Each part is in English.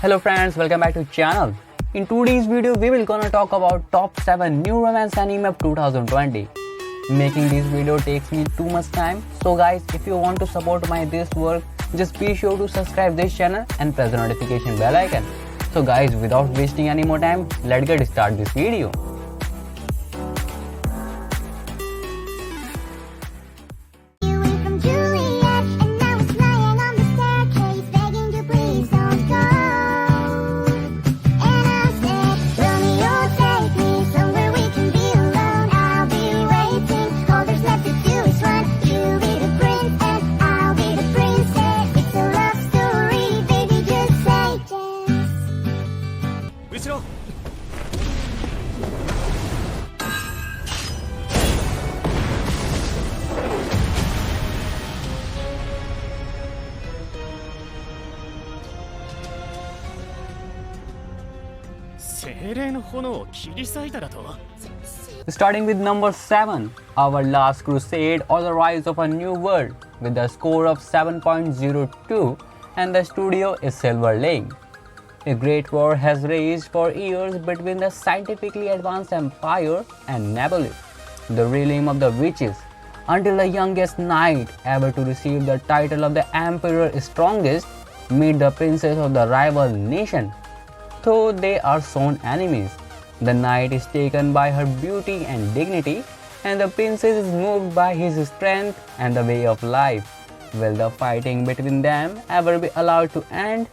Hello friends, welcome back to channel. In today's video, we will gonna talk about top 7 new romance anime of 2020. Making this video takes me too much time, so guys, if you want to support my this work, just be sure to subscribe this channel and press the notification bell icon. So guys, without wasting any more time, let's get start this video. Starting with number 7, Our Last Crusade or the Rise of a New World with a score of 7.02 and the studio is Silver Lake. A great war has raged for years between the scientifically advanced empire and Nebulis, the realm of the witches, until the youngest knight ever to receive the title of the Emperor's Strongest meet the princess of the rival nation. Though they are sworn enemies, the knight is taken by her beauty and dignity, and the princess is moved by his strength and the way of life. Will the fighting between them ever be allowed to end?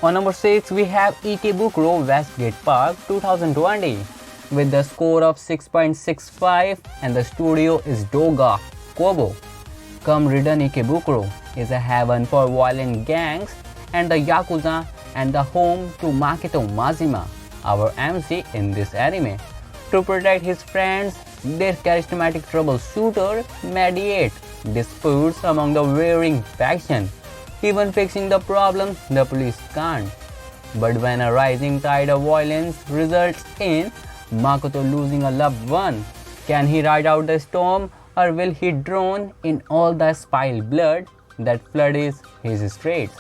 On number 6, we have Ikebukuro Westgate Park 2020 with the score of 6.65 and the studio is Doga Kobo. Come Ridden Ikebukuro is a heaven for violent gangs and the Yakuza and the home to Makoto Majima, our MC in this anime. To protect his friends, their charismatic troubleshooter mediate disputes among the warring factions, even fixing the problems the police can't. But when a rising tide of violence results in Makoto losing a loved one, can he ride out the storm or will he drown in all the spilled blood that floods his streets?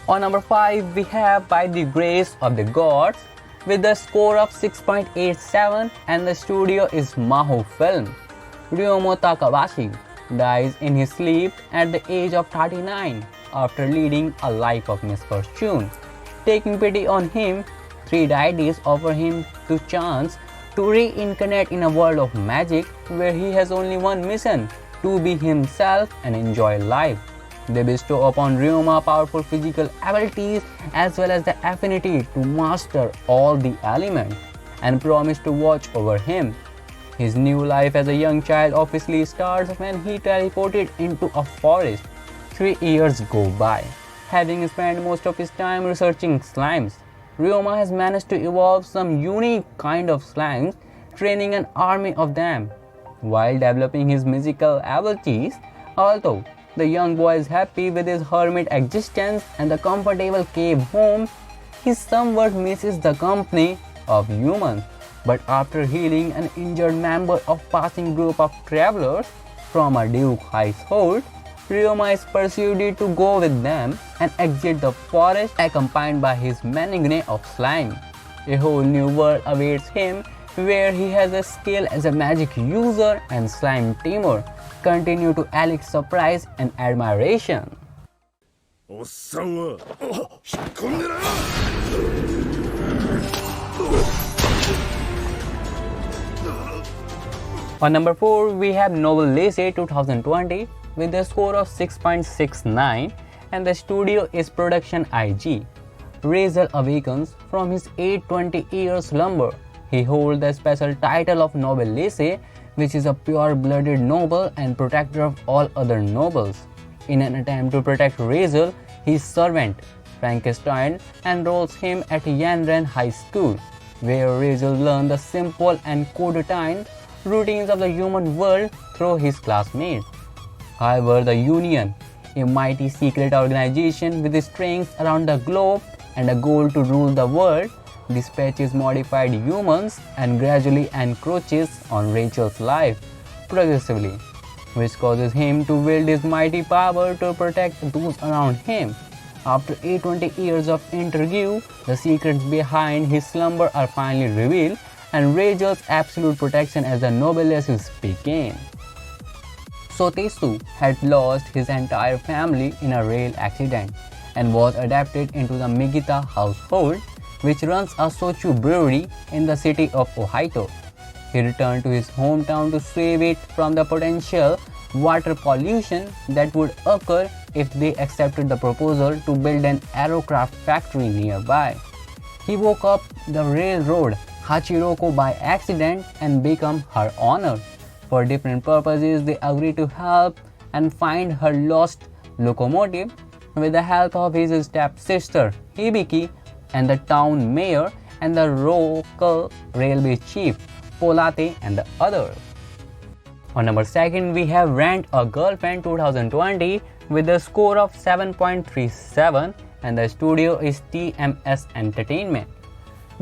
On number 5, we have By the Grace of the Gods with the score of 6.87 and the studio is Maho Film. Ryomo Takahashi dies in his sleep at the age of 39 after leading a life of misfortune. Taking pity on him, three deities offer him the chance to reincarnate in a world of magic where he has only one mission: to be himself and enjoy life. They bestow upon Ryoma powerful physical abilities as well as the affinity to master all the elements and promise to watch over him. His new life as a young child obviously starts when he teleported into a forest. 3 years go by. Having spent most of his time researching slimes, Ryoma has managed to evolve some unique kind of slimes, training an army of them. While developing his musical abilities, although the young boy is happy with his hermit existence and the comfortable cave home, he somewhat misses the company of humans. But after healing an injured member of passing group of travelers from a duke household, Ryoma is persuaded to go with them and exit the forest accompanied by his menagerie of slime. A whole new world awaits him where he has a skill as a magic user and slime tamer continue to elicit surprise and admiration. On number 4, we have Noblesse 2020 with a score of 6.69 and the studio is Production IG. Razel awakens from his 820-year slumber. He holds the special title of Noblesse, which is a pure-blooded noble and protector of all other nobles. In an attempt to protect Razel, his servant, Frankenstein, enrolls him at Yanren High School, where Razel learns the simple and codetine routines of the human world through his classmates. However, the Union, a mighty secret organization with strings around the globe and a goal to rule the world, dispatches modified humans and gradually encroaches on Rachel's life progressively, which causes him to wield his mighty power to protect those around him. After 820 years of intrigue, the secrets behind his slumber are finally revealed, and Rachel's absolute protection as the noblesse began. So Tetsu had lost his entire family in a rail accident and was adapted into the Migita household, which runs a sochu brewery in the city of Ohio. He returned to his hometown to save it from the potential water pollution that would occur if they accepted the proposal to build an aerocraft factory nearby. He woke up the railroad Hachiroko by accident and became her owner. For different purposes, they agreed to help and find her lost locomotive with the help of his stepsister Hibiki and the town mayor and the local railway chief Polate and the others. On number 2, we have Rent a Girlfriend 2020 with a score of 7.37, and the studio is TMS Entertainment.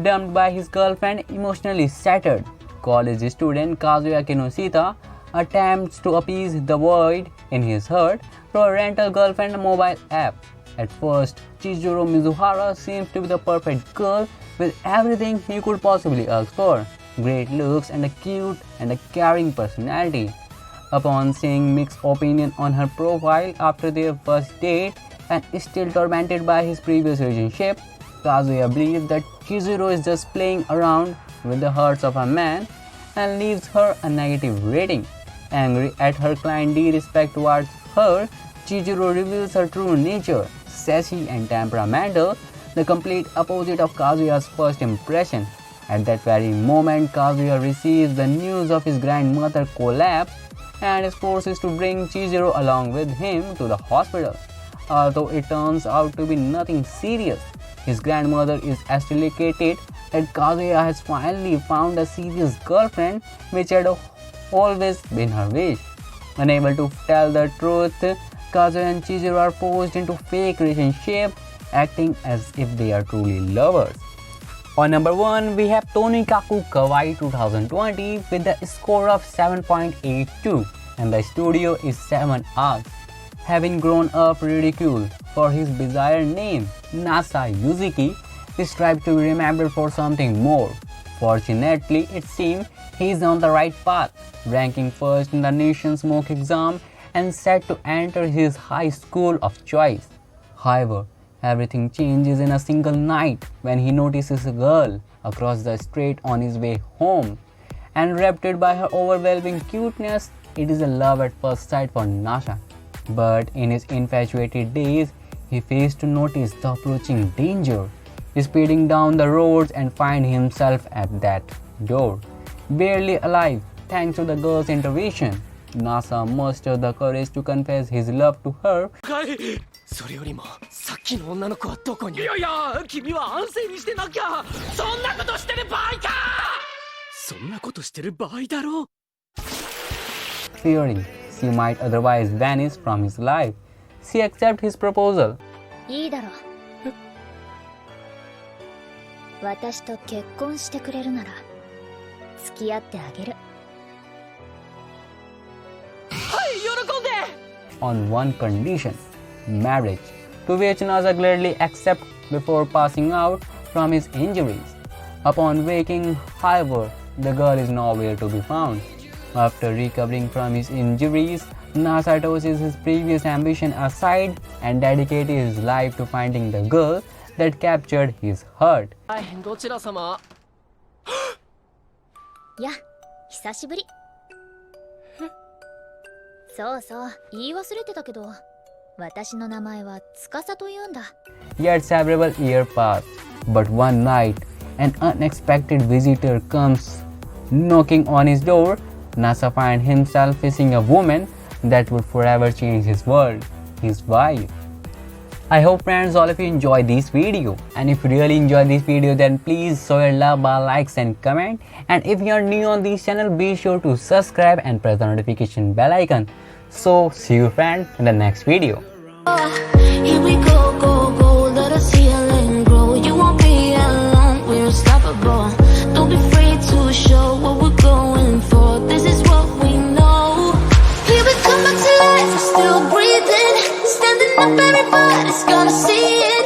Dumped by his girlfriend, emotionally shattered, college student Kazuya Kinoshita attempts to appease the void in his heart through a rental girlfriend mobile app. At first, Chizuru Mizuhara seems to be the perfect girl with everything he could possibly ask for: great looks and a cute and a caring personality. Upon seeing mixed opinion on her profile after their first date and still tormented by his previous relationship, Kazuya believes that Chizuru is just playing around with the hearts of a man and leaves her a negative rating. Angry at her client's disrespect towards her, Chizuru reveals her true nature, sassy and temperamental, the complete opposite of Kazuya's first impression. At that very moment, Kazuya receives the news of his grandmother's collapse and is forced to bring Chizuru along with him to the hospital. Although it turns out to be nothing serious, his grandmother is elated that Kazuya has finally found a serious girlfriend, which had always been her wish. Unable to tell the truth, Kazuya and Chizuru are forced into fake relationship, acting as if they are truly lovers. On number 1, we have Tonikaku Kawaii 2020 with a score of 7.82, and the studio is 7 Arcs. Having grown up ridiculed for his bizarre name, Nasa Yuzuki strives to be remembered for something more. Fortunately, it seems he is on the right path, ranking first in the nation's mock exam and set to enter his high school of choice. However, everything changes in a single night when he notices a girl across the street on his way home. And raptured by her overwhelming cuteness, it is a love at first sight for Nasha. But in his infatuated days, he fails to notice the approaching danger, speeding down the roads and find himself at that door. Barely alive thanks to the girl's intervention, Nasa musters the courage to confess his love to her. それよりもさっきの女の子はどこに？いやいや、君は安静にしてなきゃ。そんなことしてる場合か。そんなことしてる場合だろ。Fearing she might otherwise vanish from his life, she accepts his proposal. いいだろう。私と結婚してくれるなら付き合ってあげる。はい、喜んで。On one condition, marriage, to which Nasa gladly accepts before passing out from his injuries. Upon waking, however, the girl is nowhere to be found. After recovering from his injuries, Nasa tosses his previous ambition aside and dedicates his life to finding the girl that captured his heart. はい、どちら様？や、久しぶり。そうそう、言い忘れてたけど、私の名前は司と言うんだ。Yet several years pass, but one night, an unexpected visitor comes knocking on his door. Nasa finds himself facing a woman that would forever change his world, his wife. I hope friends all of you enjoy this video, and if you really enjoy this video then please show your love by likes and comment, and if you are new on this channel be sure to subscribe and press the notification bell icon. So see you friends in the next video. Here we go, go, go, let us heal and grow. You won't be alone, we're unstoppable. Don't be afraid to show what we're going for. This is what we know. Here we come back to life, we're still breathing. Standing up, everybody's gonna see it.